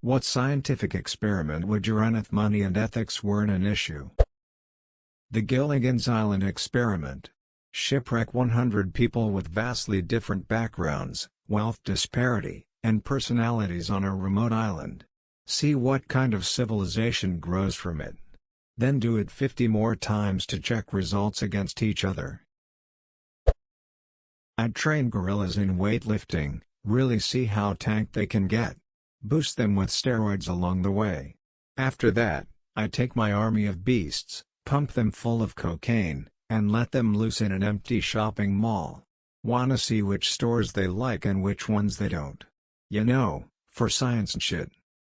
What scientific experiment would you run if money and ethics weren't an issue? The Gilligan's Island experiment. Shipwreck 100 people with vastly different backgrounds, wealth disparity, and personalities on a remote island. See what kind of civilization grows from it. Then do it 50 more times to check results against each other. I'd train gorillas in weightlifting, really see how tanked they can get. Boost them with steroids along the way. After that, I'd take my army of beasts, pump them full of cocaine, and let them loose in an empty shopping mall. Wanna see which stores they like and which ones they don't. You know, for science and shit.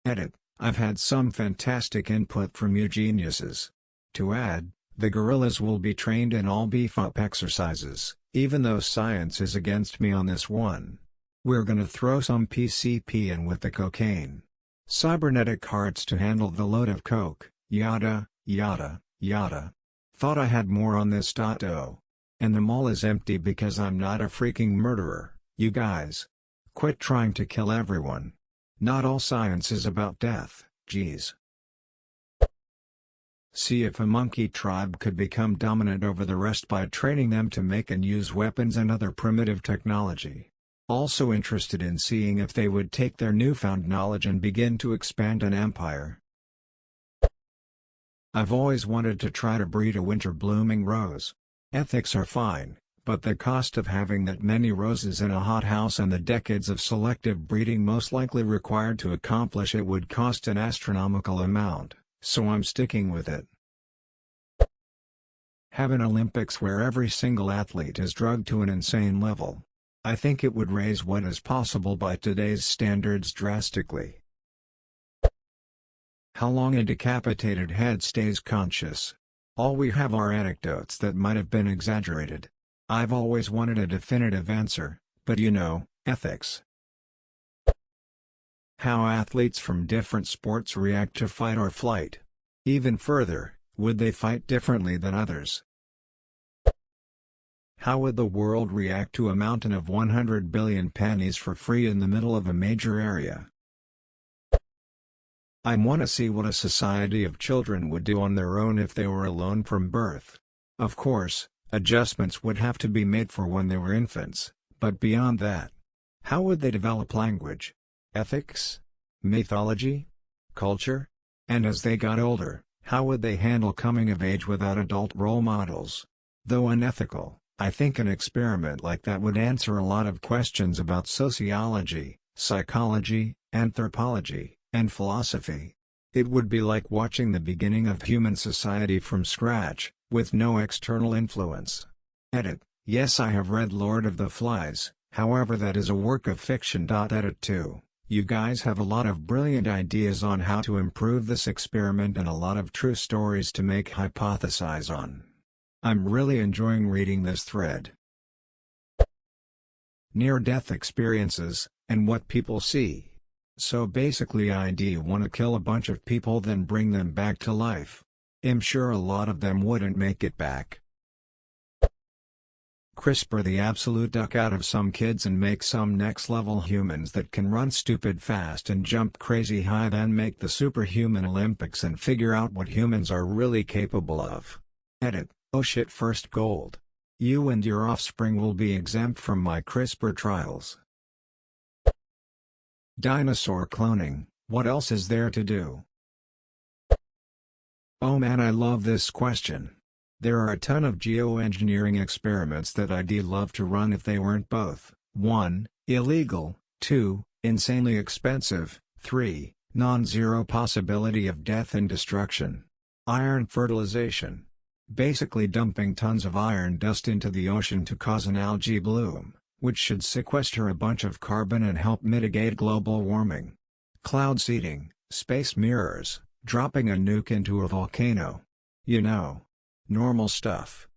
Edit, I've had some fantastic input from you geniuses. To add, the gorillas will be trained in all beef-up exercises, even though science is against me on this one. We're gonna throw some PCP in with the cocaine. Cybernetic hearts to handle the load of coke, yada, yada, yada. Thought I had more on this. Oh. And the mall is empty because I'm not a freaking murderer, you guys. Quit trying to kill everyone. Not all science is about death, geez. See if a monkey tribe could become dominant over the rest by training them to make and use weapons and other primitive technology. Also interested in seeing if they would take their newfound knowledge and begin to expand an empire. I've always wanted to try to breed a winter-blooming rose. Ethics are fine, but the cost of having that many roses in a hothouse and the decades of selective breeding most likely required to accomplish it would cost an astronomical amount, so I'm sticking with it. Have an Olympics where every single athlete is drugged to an insane level. I think it would raise what is possible by today's standards drastically. How long a decapitated head stays conscious? All we have are anecdotes that might have been exaggerated. I've always wanted a definitive answer, but you know, ethics. How athletes from different sports react to fight or flight. Even further, would they fight differently than others? How would the world react to a mountain of 100 billion pennies for free in the middle of a major area? I want to see what a society of children would do on their own if they were alone from birth. Of course, adjustments would have to be made for when they were infants, but beyond that, how would they develop language, ethics, mythology, culture? And as they got older, how would they handle coming of age without adult role models? Though unethical, I think an experiment like that would answer a lot of questions about sociology, psychology, anthropology, and philosophy. It would be like watching the beginning of human society from scratch, with no external influence. Edit, yes, I have read Lord of the Flies, however that is a work of fiction. Edit 2, you guys have a lot of brilliant ideas on how to improve this experiment and a lot of true stories to make hypothesize on. I'm really enjoying reading this thread. Near-death experiences, and what people see. So basically ID want to kill a bunch of people then bring them back to life. I'm sure a lot of them wouldn't make it back. CRISPR the absolute duck out of some kids and make some next-level humans that can run stupid fast and jump crazy high, then make the superhuman Olympics and figure out what humans are really capable of. Edit, oh shit, first gold. You and your offspring will be exempt from my CRISPR trials. Dinosaur cloning, what else is there to do? Oh man, I love this question. There are a ton of geoengineering experiments that I'd love to run if they weren't both 1. Illegal, 2. Insanely expensive, 3. Non-zero possibility of death and destruction. Iron fertilization. Basically dumping tons of iron dust into the ocean to cause an algae bloom, which should sequester a bunch of carbon and help mitigate global warming. Cloud seeding, space mirrors, dropping a nuke into a volcano. You know. Normal stuff.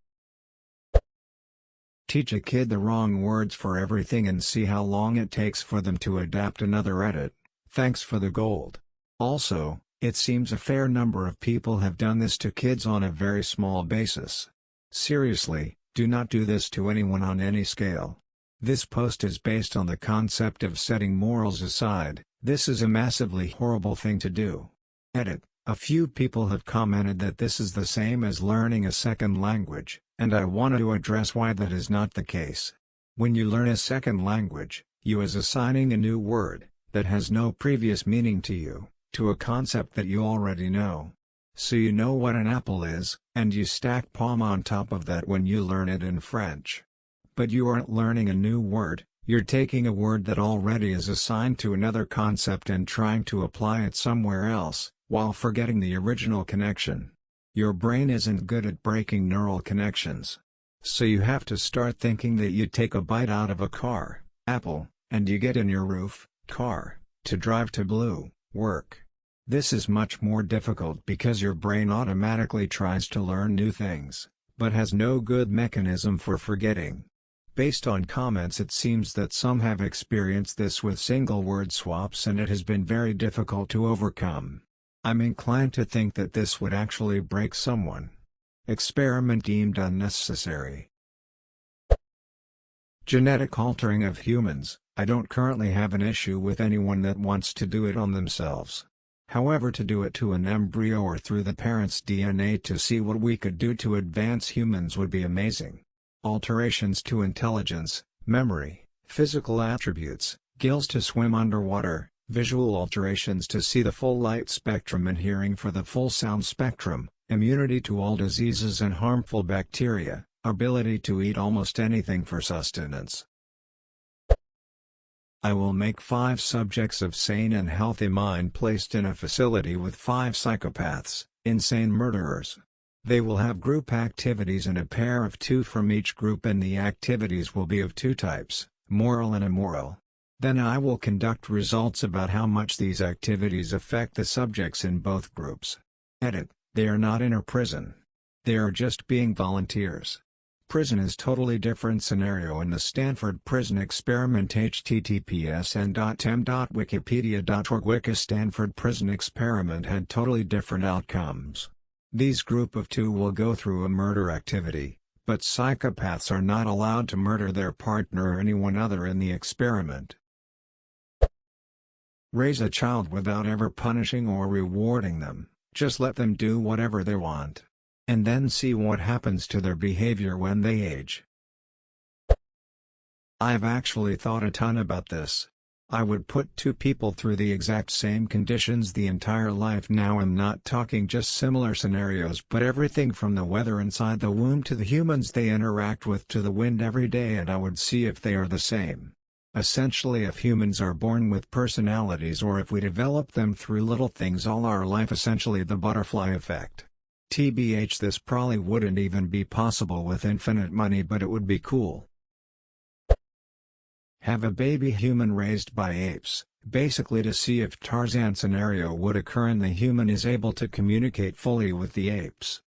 Teach a kid the wrong words for everything and see how long it takes for them to adapt. Another edit, thanks for the gold. Also, it seems a fair number of people have done this to kids on a very small basis. Seriously, do not do this to anyone on any scale. This post is based on the concept of setting morals aside, This is a massively horrible thing to do. Edit. A few people have commented that this is the same as learning a second language, and I want to address why that is not the case. When you learn a second language, you is assigning a new word, that has no previous meaning to you, to a concept that you already know. So you know what an apple is, and you stack pomme on top of that when you learn it in French. But you aren't learning a new word, you're taking a word that already is assigned to another concept and trying to apply it somewhere else, while forgetting the original connection. Your brain isn't good at breaking neural connections. So you have to start thinking that you take a bite out of a car, apple, and you get in your roof, car, to drive to blue, work. This is much more difficult because your brain automatically tries to learn new things, but has no good mechanism for forgetting. Based on comments, it seems that some have experienced this with single word swaps and it has been very difficult to overcome. I'm inclined to think that this would actually break someone. Experiment deemed unnecessary. Genetic altering of humans. I don't currently have an issue with anyone that wants to do it on themselves. However, to do it to an embryo or through the parent's DNA to see what we could do to advance humans would be amazing. Alterations to intelligence, memory, physical attributes, gills to swim underwater, visual alterations to see the full light spectrum and hearing for the full sound spectrum, immunity to all diseases and harmful bacteria, ability to eat almost anything for sustenance. I will make 5 subjects of sane and healthy mind placed in a facility with 5 psychopaths, insane murderers. They will have group activities and a pair of 2 from each group, and the activities will be of 2 types, moral and immoral. Then I will conduct results about how much these activities affect the subjects in both groups. Edit. They are not in a prison. They are just being volunteers. Prison is totally different scenario in the Stanford Prison Experiment. https://n.tem.wikipedia.org. Wiki Stanford Prison Experiment had totally different outcomes. These group of 2 will go through a murder activity, but psychopaths are not allowed to murder their partner or anyone other in the experiment. Raise a child without ever punishing or rewarding them, just let them do whatever they want. And then see what happens to their behavior when they age. I've actually thought a ton about this. I would put 2 people through the exact same conditions the entire life. Now I'm not talking just similar scenarios, but everything from the weather inside the womb to the humans they interact with to the wind every day, and I would see if they are the same. Essentially, if humans are born with personalities or if we develop them through little things all our life, essentially the butterfly effect. TBH, this probably wouldn't even be possible with infinite money, but it would be cool. Have a baby human raised by apes, basically to see if Tarzan scenario would occur and the human is able to communicate fully with the apes.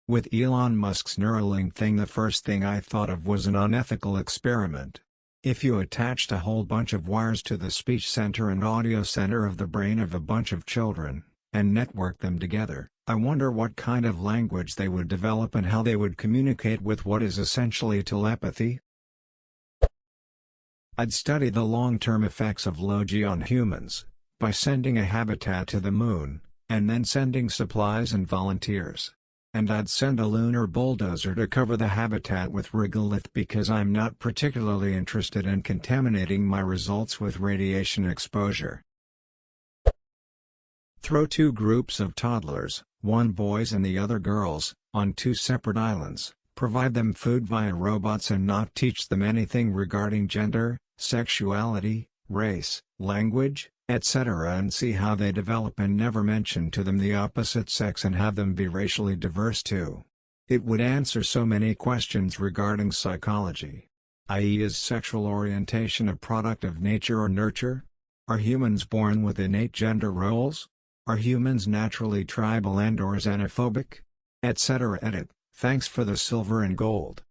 With Elon Musk's Neuralink thing, the first thing I thought of was an unethical experiment. If you attached a whole bunch of wires to the speech center and audio center of the brain of a bunch of children, and network them together, I wonder what kind of language they would develop and how they would communicate with what is essentially telepathy. I'd study the long-term effects of low-G on humans, by sending a habitat to the moon, and then sending supplies and volunteers. And I'd send a lunar bulldozer to cover the habitat with regolith because I'm not particularly interested in contaminating my results with radiation exposure. Throw 2 groups of toddlers, one boys and the other girls, on 2 separate islands, provide them food via robots and not teach them anything regarding gender, sexuality, race, language, etc., and see how they develop, and never mention to them the opposite sex and have them be racially diverse too. It would answer so many questions regarding psychology. i.e., is sexual orientation a product of nature or nurture? Are humans born with innate gender roles? Are humans naturally tribal and/or xenophobic? Etc. Edit. Thanks for the silver and gold.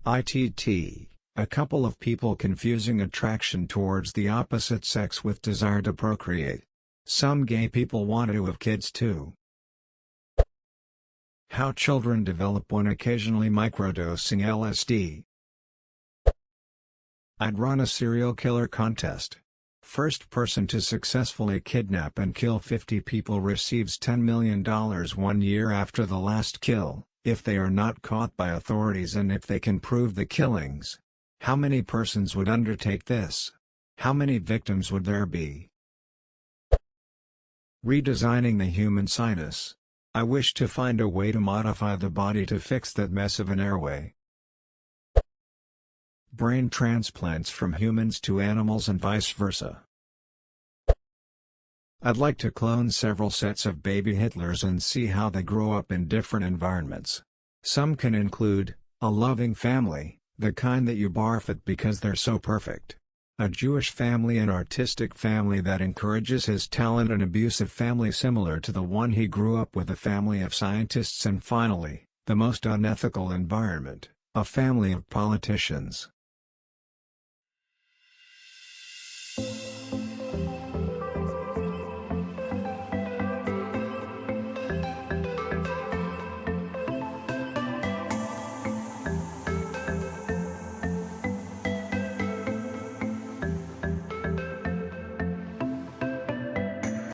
ITT. A couple of people confusing attraction towards the opposite sex with desire to procreate. Some gay people want to have kids too. How children develop when occasionally microdosing LSD. I'd run a serial killer contest. First person to successfully kidnap and kill 50 people receives $10 million 1 year after the last kill, if they are not caught by authorities and if they can prove the killings. How many persons would undertake this? How many victims would there be? Redesigning the human sinus. I wish to find a way to modify the body to fix that mess of an airway. Brain transplants from humans to animals and vice versa. I'd like to clone several sets of baby Hitlers and see how they grow up in different environments. Some can include a loving family, the kind that you barf at because they're so perfect; a Jewish family, an artistic family that encourages his talent, an abusive family similar to the one he grew up with, a family of scientists, and finally, the most unethical environment, a family of politicians.